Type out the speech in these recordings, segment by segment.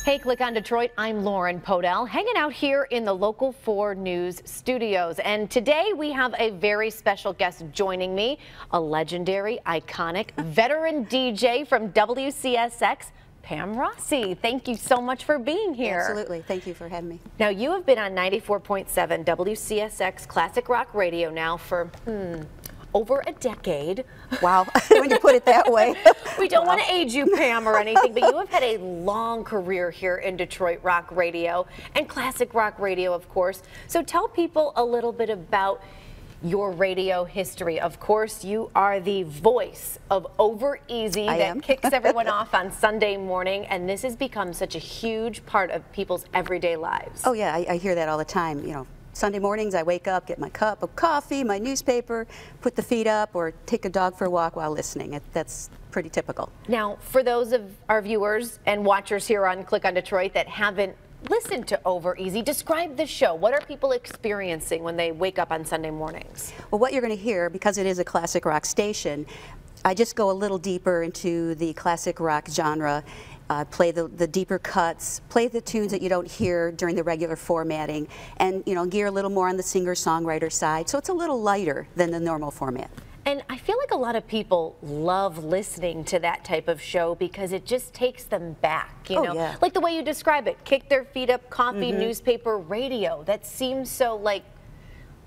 Hey, Click on Detroit, I'm Lauren Podell, hanging out here in the Local 4 News studios. And today we have a very special guest joining me, a legendary, iconic, veteran DJ from WCSX, Pam Rossi. Thank you so much for being here. Absolutely. Thank you for having me. Now, you have been on 94.7 WCSX Classic Rock Radio now for, over a decade. Wow, when you put it that way. We don't want to age you, Pam, or anything, but you have had a long career here in Detroit rock radio and classic rock radio, of course. So tell people a little bit about your radio history. Of course, you are the voice of Over Easy that kicks everyone off on Sunday morning, and this has become such a huge part of people's everyday lives. Oh yeah, I hear that all the time. You know, Sunday mornings I wake up, get my cup of coffee, my newspaper, put the feet up, or take a dog for a walk while listening. That's pretty typical. Now, for those of our viewers and watchers here on Click on Detroit that haven't listened to Over Easy, describe the show. What are people experiencing when they wake up on Sunday mornings? Well, what you're going to hear, because it is a classic rock station, I just go a little deeper into the classic rock genre. Play the deeper cuts, play the tunes that you don't hear during the regular formatting, and gear a little more on the singer-songwriter side, so it's a little lighter than the normal format. And I feel like a lot of people love listening to that type of show because it just takes them back, you know? Yeah. Like the way you describe it, kick their feet up, coffee, newspaper, radio. That seems so like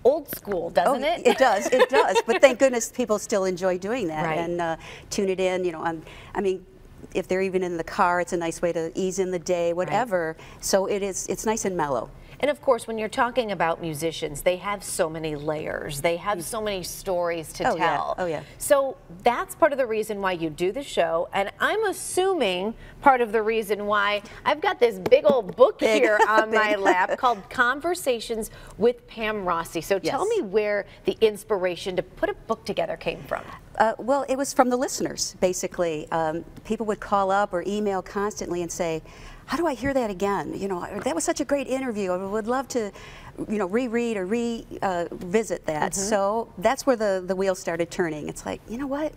old school, doesn't it? It does, it does. But thank goodness people still enjoy doing that and tune it in, I mean, if they're even in the car, it's a nice way to ease in the day, whatever. Right. So it's nice and mellow. And of course, when you're talking about musicians, they have so many layers. They have so many stories to tell. Yeah. Oh, yeah. So that's part of the reason why you do the show. And I'm assuming part of the reason why I've got this big old book here on my lap called Conversations with Pam Rossi. So tell me where the inspiration to put a book together came from. Well, it was from the listeners, basically. People would call up or email constantly and say, how do I hear that again? That was such a great interview. I would love to, reread or revisit that. So that's where the wheels started turning. It's like, you know what?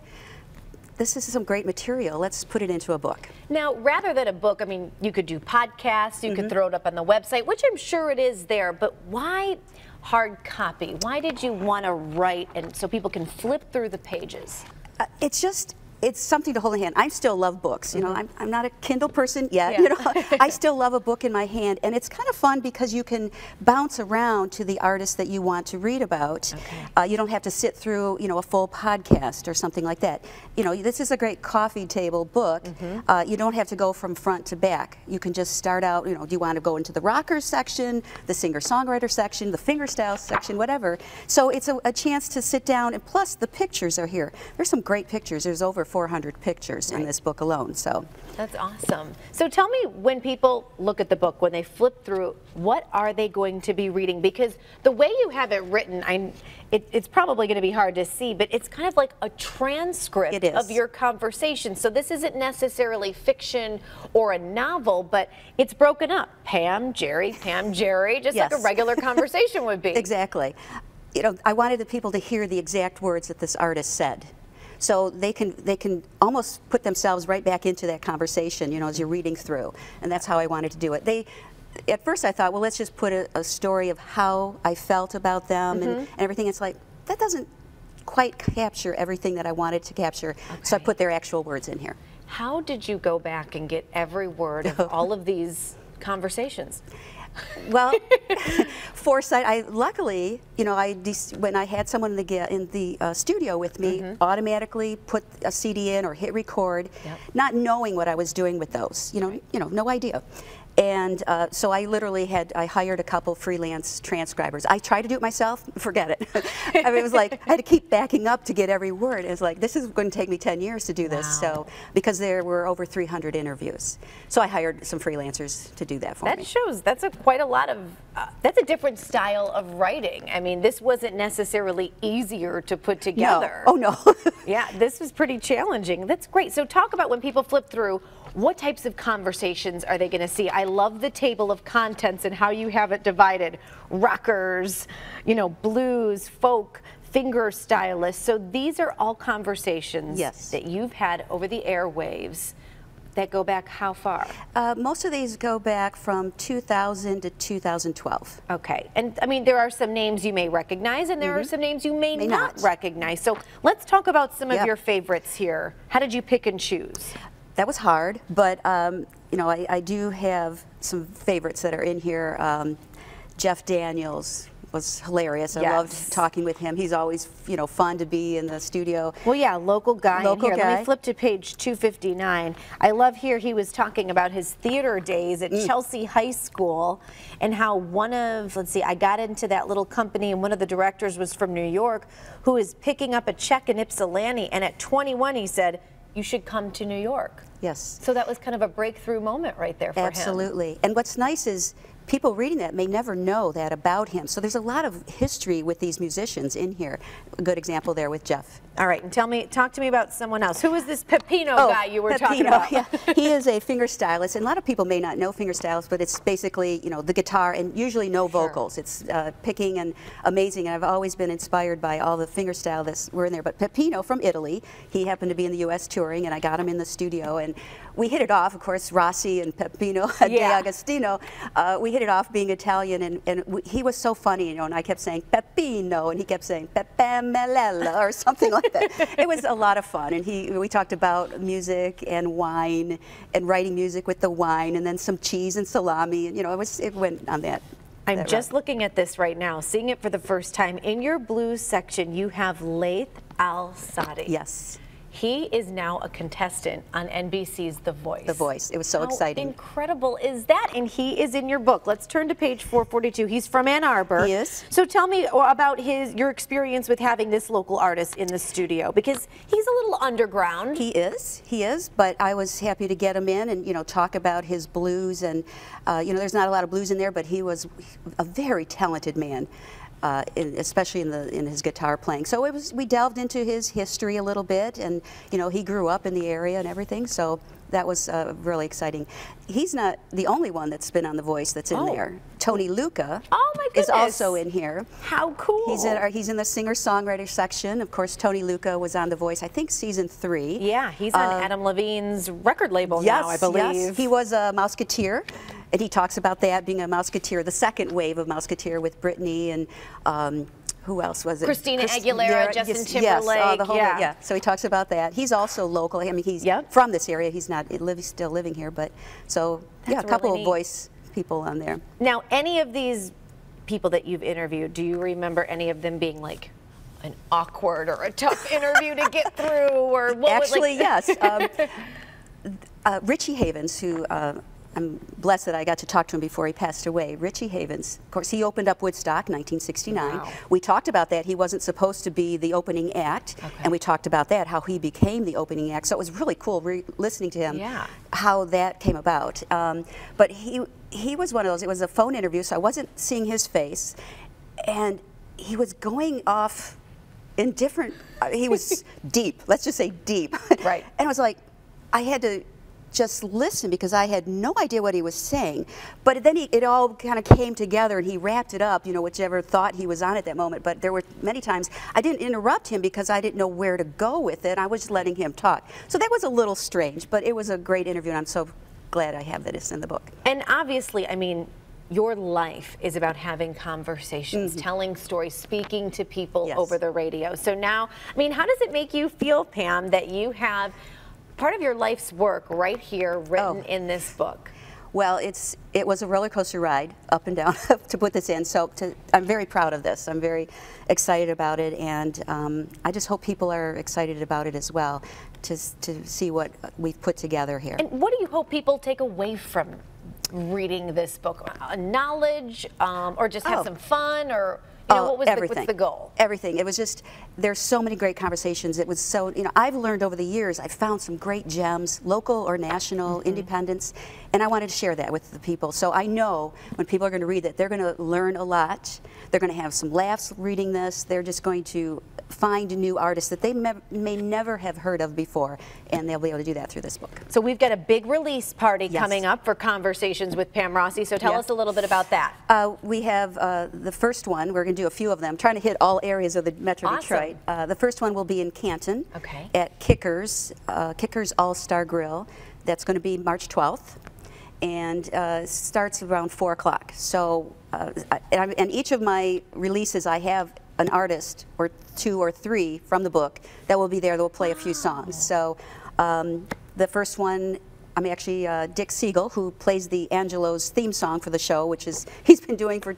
This is some great material. Let's put it into a book. Now, rather than a book, I mean, you could do podcasts, you could throw it up on the website, which I'm sure it is there, but why hard copy? Why did you want to write and so people can flip through the pages? It's something to hold in hand. I still love books. I'm not a Kindle person yet. I still love a book in my hand, and it's kind of fun because you can bounce around to the artist that you want to read about. You don't have to sit through, a full podcast or something like that. This is a great coffee table book. You don't have to go from front to back. You can just start out. Do you want to go into the rockers section, the singer-songwriter section, the fingerstyle section, whatever. So it's a chance to sit down, and plus the pictures are here. There's some great pictures. There's over 400 pictures in this book alone. So that's awesome. So tell me, when people look at the book, when they flip through, what are they going to be reading? Because the way you have it written, it's probably going to be hard to see, but it's kind of like a transcript of your conversation. So this isn't necessarily fiction or a novel, but it's broken up. Pam, Jerry, just like a regular conversation would be. Exactly. I wanted the people to hear the exact words that this artist said. So they can almost put themselves right back into that conversation, as you're reading through. And that's how I wanted to do it. At first I thought, well, let's just put a story of how I felt about them and everything. It's like, that doesn't quite capture everything that I wanted to capture. So I put their actual words in here. How did you go back and get every word of all of these conversations? Well, foresight. Luckily, when I had someone in the studio with me, automatically put a CD in or hit record, not knowing what I was doing with those. No idea. And so I literally I hired a couple freelance transcribers. I tried to do it myself, forget it. I mean, it was like, I had to keep backing up to get every word. It was like, this is going to take me 10 years to do this. So, because there were over 300 interviews. So I hired some freelancers to do that for me. That shows, that's quite a lot of, that's a different style of writing. I mean, this wasn't necessarily easier to put together. No. Oh, no. Yeah, this was pretty challenging. That's great. So talk about when people flip through, what types of conversations are they going to see? I love the table of contents and how you have it divided. Rockers, blues, folk, finger stylists. So these are all conversations that you've had over the airwaves that go back how far? Most of these go back from 2000 to 2012. Okay, and I mean, there are some names you may recognize, and there are some names you may not recognize. So let's talk about some of your favorites here. How did you pick and choose? That was hard, but you know, I do have some favorites that are in here. Jeff Daniels was hilarious. I loved talking with him. He's always, you know, fun to be in the studio. Well, yeah, local guy. Local guy. Let me flip to page 259. I love here he was talking about his theater days at Chelsea High School and how one of, let's see, I got into that little company and one of the directors was from New York who is picking up a check in Ypsilanti, and at 21 he said, you should come to New York. Yes. So that was kind of a breakthrough moment right there for him. Absolutely. And what's nice is people reading that may never know that about him. So there's a lot of history with these musicians in here. A good example there with Jeff. All right, and talk to me about someone else. Who is this Peppino guy you were talking about? Yeah. He is a finger stylist, and a lot of people may not know finger stylist, but it's basically, you know, the guitar and usually no vocals. It's picking and amazing, and I've always been inspired by all the finger stylists were in there. But Peppino from Italy, he happened to be in the U.S. touring, and I got him in the studio, and we hit it off. Of course, Rossi and Peppino De Agostino, we hit it off being Italian, and he was so funny, you know, and I kept saying Peppino, and he kept saying Peppamella or something like that. It was a lot of fun, and we talked about music and wine and writing music with the wine, and then some cheese and salami, and you know, it went on that. I'm just looking at this right now, seeing it for the first time. In your blues section, you have Laith Al-Sadi. Yes. He is now a contestant on NBC's The Voice. The Voice. It was so exciting. How incredible is that? And he is in your book. Let's turn to page 442. He's from Ann Arbor. He is. So tell me about your experience with having this local artist in the studio, because he's a little underground. He is, but I was happy to get him in and, you know, talk about his blues, and you know, there's not a lot of blues in there, but he was a very talented man. Especially in his guitar playing. So we delved into his history a little bit, and you know, he grew up in the area and everything, so that was really exciting. He's not the only one that's been on The Voice that's in there. Tony Luca is also in here. How cool. He's in the singer-songwriter section. Of course, Tony Luca was on The Voice, I think, season 3. Yeah, he's on Adam Levine's record label now, I believe. Yes, he was a Mouseketeer. And he talks about that, being a Mouseketeer, the second wave of Mouseketeer with Britney and who else was it? Christina Aguilera, Justin Timberlake. Yes, the whole, yeah. So he talks about that. He's also local. I mean, he's from this area. He's not still living here, but so yeah, a couple of Voice people on there. Now, any of these people that you've interviewed, do you remember any of them being like an awkward or a tough interview to get through, or what? Actually, yes. Richie Havens, who. I'm blessed that I got to talk to him before he passed away. Richie Havens, of course, he opened up Woodstock in 1969. Wow. We talked about that. He wasn't supposed to be the opening act, and we talked about that, how he became the opening act. So it was really cool listening to him, how that came about. But he was one of those, it was a phone interview, so I wasn't seeing his face, and he was going off in different, he was deep, let's just say deep. Right. And I was like, I had to just listen because I had no idea what he was saying. But then it all kind of came together, and he wrapped it up, you know, whichever thought he was on at that moment. But there were many times I didn't interrupt him because I didn't know where to go with it. I was just letting him talk. So that was a little strange, but it was a great interview, and I'm so glad I have this in the book. And obviously, I mean, your life is about having conversations, telling stories, speaking to people over the radio. So now, I mean, how does it make you feel, Pam, that you have part of your life's work right here written in this book? Well, it was a roller coaster ride up and down to put this in. So I'm very proud of this. I'm very excited about it, and I just hope people are excited about it as well to see what we've put together here. And what do you hope people take away from reading this book? Knowledge, or just have some fun, or you know, what's the goal? Everything. It was just, there's so many great conversations. It was so, you know, I've learned over the years, I've found some great gems, local or national, independents, and I wanted to share that with the people. So I know when people are going to read it, they're going to learn a lot. They're going to have some laughs reading this. They're just going to find new artists that they may never have heard of before, and they'll be able to do that through this book. So we've got a big release party coming up for Conversations with Pam Rossi, so tell us a little bit about that. We have the first one, we're going to do a few of them, trying to hit all areas of the Metro Detroit. The first one will be in Canton at Kickers, Kickers All-Star Grill. That's going to be March 12th, and starts around 4 o'clock. So, and each of my releases, I have an artist or 2 or 3 from the book that will be there that will play a few songs. So the first one, I'm actually Dick Siegel, who plays the Angelo's theme song for the show, which is he's been doing for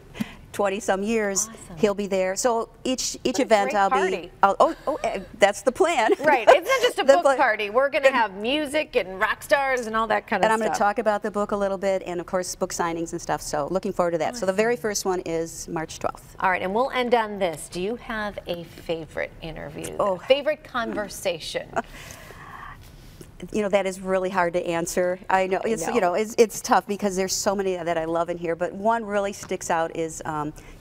20-some years. Awesome. He'll be there. So each event I'll party. be. That's the plan. Right. It's not just a book party. We're going to have music and rock stars and all that kind of stuff. And I'm going to talk about the book a little bit, and of course book signings and stuff. So looking forward to that. Awesome. So the very first one is March 12th. All right, and we'll end on this. Do you have a favorite interview? Oh. Favorite conversation? You know, that is really hard to answer. I know, you know, it's tough because there's so many that I love in here, but one really sticks out is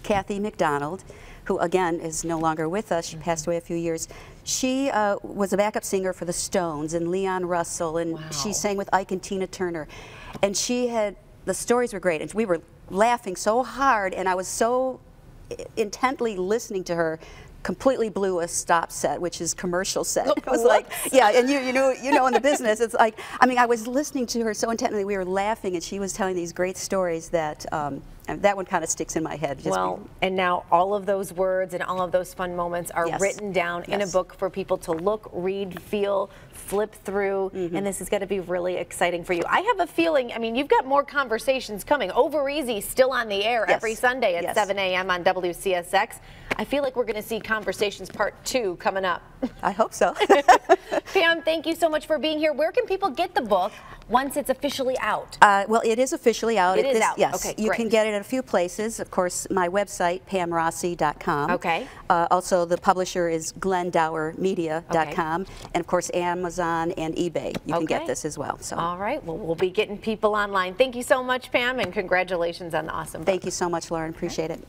Kathy McDonald, who again is no longer with us. She passed away a few years. She was a backup singer for the Stones and Leon Russell, and she sang with Ike and Tina Turner. And the stories were great, and we were laughing so hard, and I was so intently listening to her. Completely blew a stop set, which is commercial set. It was like, yeah, and you know in the business, it's like, I mean, I was listening to her so intently, we were laughing, and she was telling these great stories that that one kind of sticks in my head. And now all of those words and all of those fun moments are written down in a book for people to look, read, feel, flip through, and this is going to be really exciting for you. I have a feeling, I mean, you've got more conversations coming. Over Easy still on the air every Sunday at 7 a.m. on WCSX. I feel like we're going to see Conversations Part 2 coming up. I hope so. Pam, thank you so much for being here. Where can people get the book once it's officially out? Well, it is officially out. It is out. Yes. Okay, you can get it at a few places. Of course, my website, pamrossi.com. Okay. Also, the publisher is glendowermedia.com. And, of course, Amazon and eBay. You can get this as well. So. All right. Well, we'll be getting people online. Thank you so much, Pam, and congratulations on the awesome book. Thank you so much, Lauren. Appreciate it.